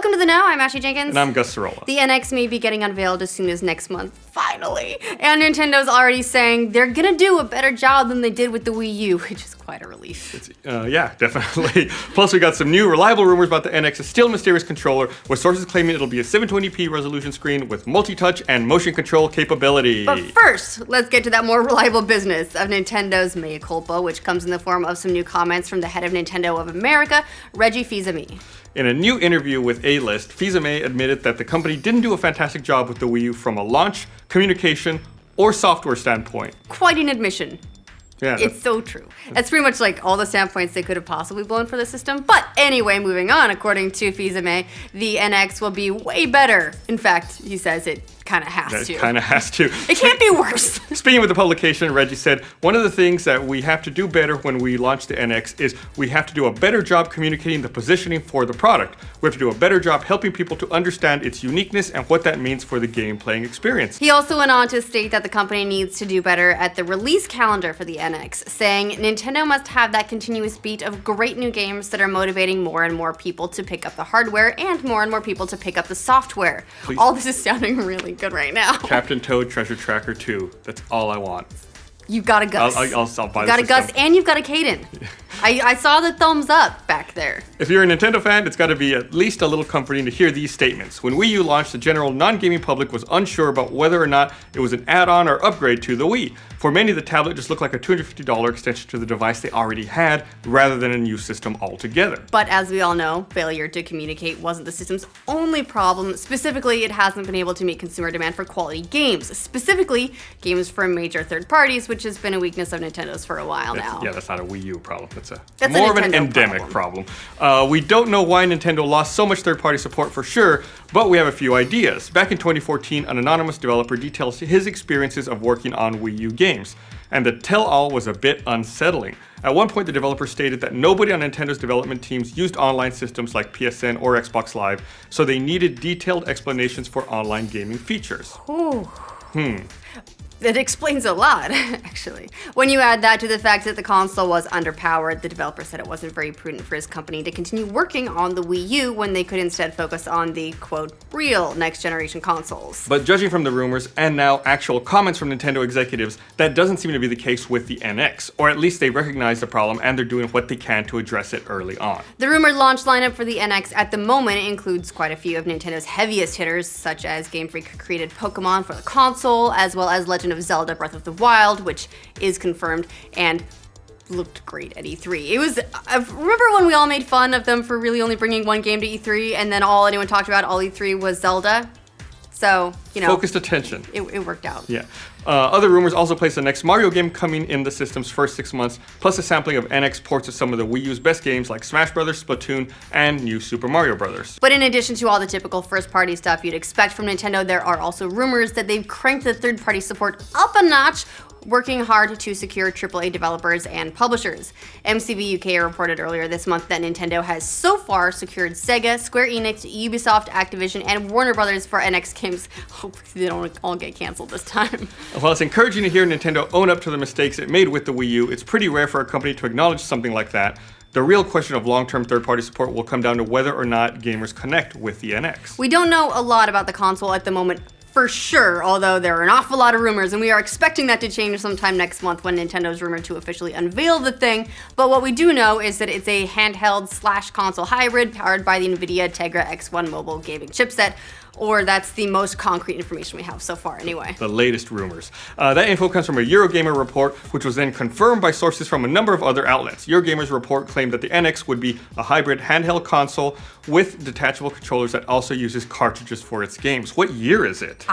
Welcome to the Know. I'm Ashley Jenkins. And I'm Gus Sorola. The NX may be getting unveiled as soon as next month. Finally. And Nintendo's already saying they're going to do a better job than they did with the Wii U, which is quite a relief. Yeah, definitely. Plus, we got some new reliable rumors about the NX's still mysterious controller, with sources claiming it'll be a 720p resolution screen with multi-touch and motion control capability. But first, let's get to that more reliable business of Nintendo's mea culpa, which comes in the form of some new comments from the head of Nintendo of America, Reggie Fils-Aimé. In a new interview with A-List, Fils-Aimé admitted that the company didn't do a fantastic job with the Wii U from a launch, communication, or software standpoint. Quite an admission. Yeah, it's so true. That's pretty much like all the standpoints they could have possibly blown for the system. But anyway, moving on, according to Fils-Aimé, the NX will be way better. In fact, he says it kind of has to. It kind of has to. It can't be worse. Speaking with the publication, Reggie said, one of the things that we have to do better when we launch the NX is we have to do a better job communicating the positioning for the product. We have to do a better job helping people to understand its uniqueness and what that means for the game playing experience. He also went on to state that the company needs to do better at the release calendar for the NX, saying Nintendo must have that continuous beat of great new games that are motivating more and more people to pick up the hardware and more people to pick up the software. Please. All this is sounding really good right now. Captain Toad Treasure Tracker 2. That's all I want. You've got a Gus. I'll buy you've the got a system. Gus, and you've got a Caden. I saw the thumbs up back there. If you're a Nintendo fan, it's got to be at least a little comforting to hear these statements. When Wii U launched, the general non-gaming public was unsure about whether or not it was an add-on or upgrade to the Wii. For many, the tablet just looked like a $250 extension to the device they already had, rather than a new system altogether. But as we all know, failure to communicate wasn't the system's only problem. Specifically, it hasn't been able to meet consumer demand for quality games. Specifically, games from major third parties, which has been a weakness of Nintendo's for a while now. Yeah, that's not a Wii U problem. That's a more of an Nintendo endemic problem. We don't know why Nintendo lost so much third-party support for sure, but we have a few ideas. Back in 2014, an anonymous developer details his experiences of working on Wii U games, and the tell-all was a bit unsettling. At one point, the developer stated that nobody on Nintendo's development teams used online systems like PSN or Xbox Live, so they needed detailed explanations for online gaming features. Ooh. It explains a lot, actually. When you add that to the fact that the console was underpowered, the developer said it wasn't very prudent for his company to continue working on the Wii U when they could instead focus on the, quote, real next-generation consoles. But judging from the rumors and now actual comments from Nintendo executives, that doesn't seem to be the case with the NX, or at least they recognize the problem and they're doing what they can to address it early on. The rumored launch lineup for the NX at the moment includes quite a few of Nintendo's heaviest hitters, such as Game Freak created Pokemon for the console, as well as Legend of Zelda Breath of the Wild, which is confirmed and looked great at E3. Remember when we all made fun of them for really only bringing one game to E3 and then all anyone talked about all E3 was Zelda? So, focused attention. It worked out. Yeah. Other rumors also place the next Mario game coming in the system's first 6 months, plus a sampling of NX ports of some of the Wii U's best games like Smash Bros., Splatoon, and New Super Mario Bros. But in addition to all the typical first-party stuff you'd expect from Nintendo, there are also rumors that they've cranked the third-party support up a notch, working hard to secure AAA developers and publishers. MCV UK reported earlier this month that Nintendo has so far secured Sega, Square Enix, Ubisoft, Activision, and Warner Brothers for NX games. Hopefully they don't all get canceled this time. While it's encouraging to hear Nintendo own up to the mistakes it made with the Wii U, it's pretty rare for a company to acknowledge something like that. The real question of long-term third-party support will come down to whether or not gamers connect with the NX. We don't know a lot about the console at the moment, for sure, although there are an awful lot of rumors, and we are expecting that to change sometime next month when Nintendo is rumored to officially unveil the thing. But what we do know is that it's a handheld/console hybrid powered by the NVIDIA Tegra X1 mobile gaming chipset, or that's the most concrete information we have so far anyway. The latest rumors. That info comes from a Eurogamer report, which was then confirmed by sources from a number of other outlets. Eurogamer's report claimed that the NX would be a hybrid handheld console with detachable controllers that also uses cartridges for its games. What year is it?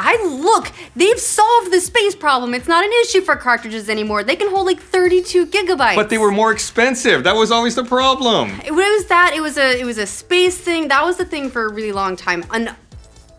They've solved the space problem. It's not an issue for cartridges anymore. They can hold like 32 gigabytes. But they were more expensive. That was always the problem. It was a space thing. That was the thing for a really long time.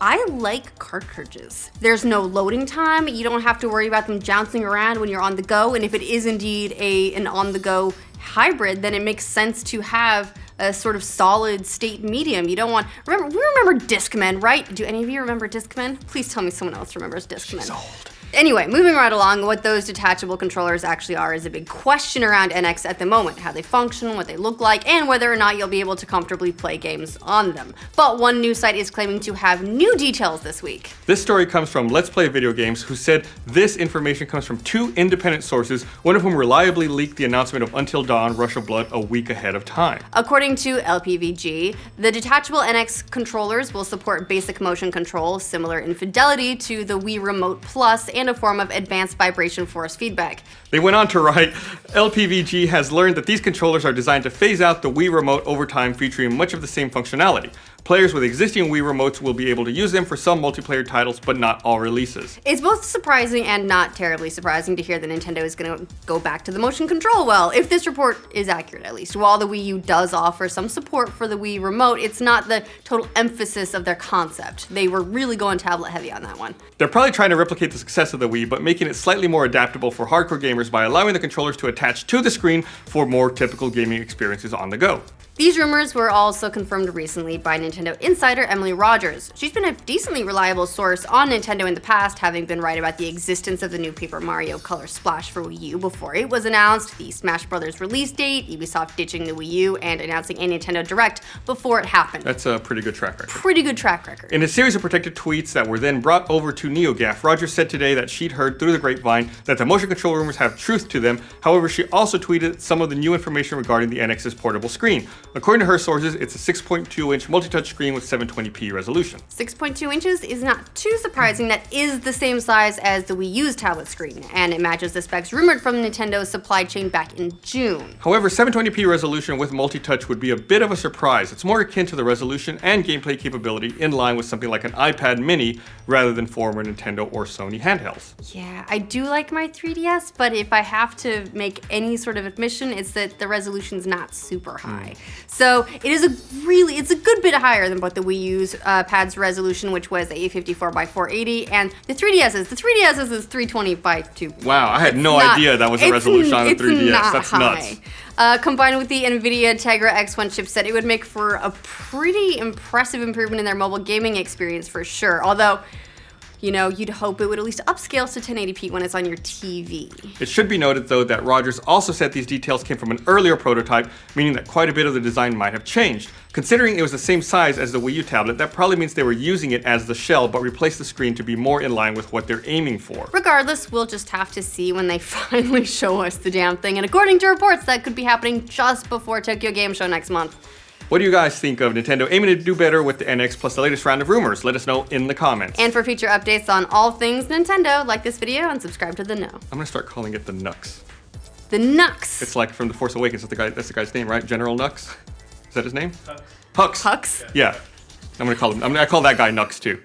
I like cartridges. There's no loading time. You don't have to worry about them jouncing around when you're on the go. And if it is indeed an on-the-go hybrid, then it makes sense to have a sort of solid state medium. You don't want... We remember Discman, right? Do any of you remember Discman? Please tell me someone else remembers Discman. She's old. Anyway, moving right along, what those detachable controllers actually are is a big question around NX at the moment. How they function, what they look like, and whether or not you'll be able to comfortably play games on them. But one news site is claiming to have new details this week. This story comes from Let's Play Video Games, who said this information comes from 2 independent sources, one of whom reliably leaked the announcement of Until Dawn Rush of Blood a week ahead of time. According to LPVG, the Detachable NX controllers will support basic motion control, similar in fidelity to the Wii Remote Plus, and a form of advanced vibration force feedback. They went on to write, LPVG has learned that these controllers are designed to phase out the Wii Remote over time, featuring much of the same functionality. Players with existing Wii remotes will be able to use them for some multiplayer titles, but not all releases. It's both surprising and not terribly surprising to hear that Nintendo is going to go back to the motion control well, if this report is accurate at least. While the Wii U does offer some support for the Wii remote, it's not the total emphasis of their concept. They were really going tablet heavy on that one. They're probably trying to replicate the success of the Wii, but making it slightly more adaptable for hardcore gamers by allowing the controllers to attach to the screen for more typical gaming experiences on the go. These rumors were also confirmed recently by Nintendo insider Emily Rogers. She's been a decently reliable source on Nintendo in the past, having been right about the existence of the new Paper Mario Color Splash for Wii U before it was announced, the Smash Bros. Release date, Ubisoft ditching the Wii U, and announcing a Nintendo Direct before it happened. That's a pretty good track record. Pretty good track record. In a series of protected tweets that were then brought over to NeoGAF, Rogers said today that she'd heard through the grapevine that the motion control rumors have truth to them. However, she also tweeted some of the new information regarding the NX's portable screen. According to her sources, it's a 6.2-inch multi-touch screen with 720p resolution. 6.2 inches is not too surprising. That is the same size as the Wii U's tablet screen, and it matches the specs rumored from Nintendo's supply chain back in June. However, 720p resolution with multi-touch would be a bit of a surprise. It's more akin to the resolution and gameplay capability in line with something like an iPad mini rather than former Nintendo or Sony handhelds. Yeah, I do like my 3DS, but if I have to make any sort of admission, it's that the resolution's not super high. So it's a good bit higher than both the Wii U's pad's resolution, which was 854 by 480, and the 3DS's. The 3DS's is 320 by 2. Wow, I had no idea that was the resolution on the 3DS. That's nuts. Combined with the NVIDIA Tegra X1 chipset, it would make for a pretty impressive improvement in their mobile gaming experience for sure. Although, you know, you'd hope it would at least upscale to 1080p when it's on your TV. It should be noted, though, that Rogers also said these details came from an earlier prototype, meaning that quite a bit of the design might have changed. Considering it was the same size as the Wii U tablet, that probably means they were using it as the shell, but replaced the screen to be more in line with what they're aiming for. Regardless, we'll just have to see when they finally show us the damn thing, and according to reports, that could be happening just before Tokyo Game Show next month. What do you guys think of Nintendo aiming to do better with the NX plus the latest round of rumors? Let us know in the comments. And for future updates on all things Nintendo, like this video and subscribe to The Know. I'm gonna start calling it the Nux. The Nux. It's like from The Force Awakens. That's the guy's name, right? General Nux? Is that his name? Hux. Hux? Yeah. I'm gonna call that guy Nux too.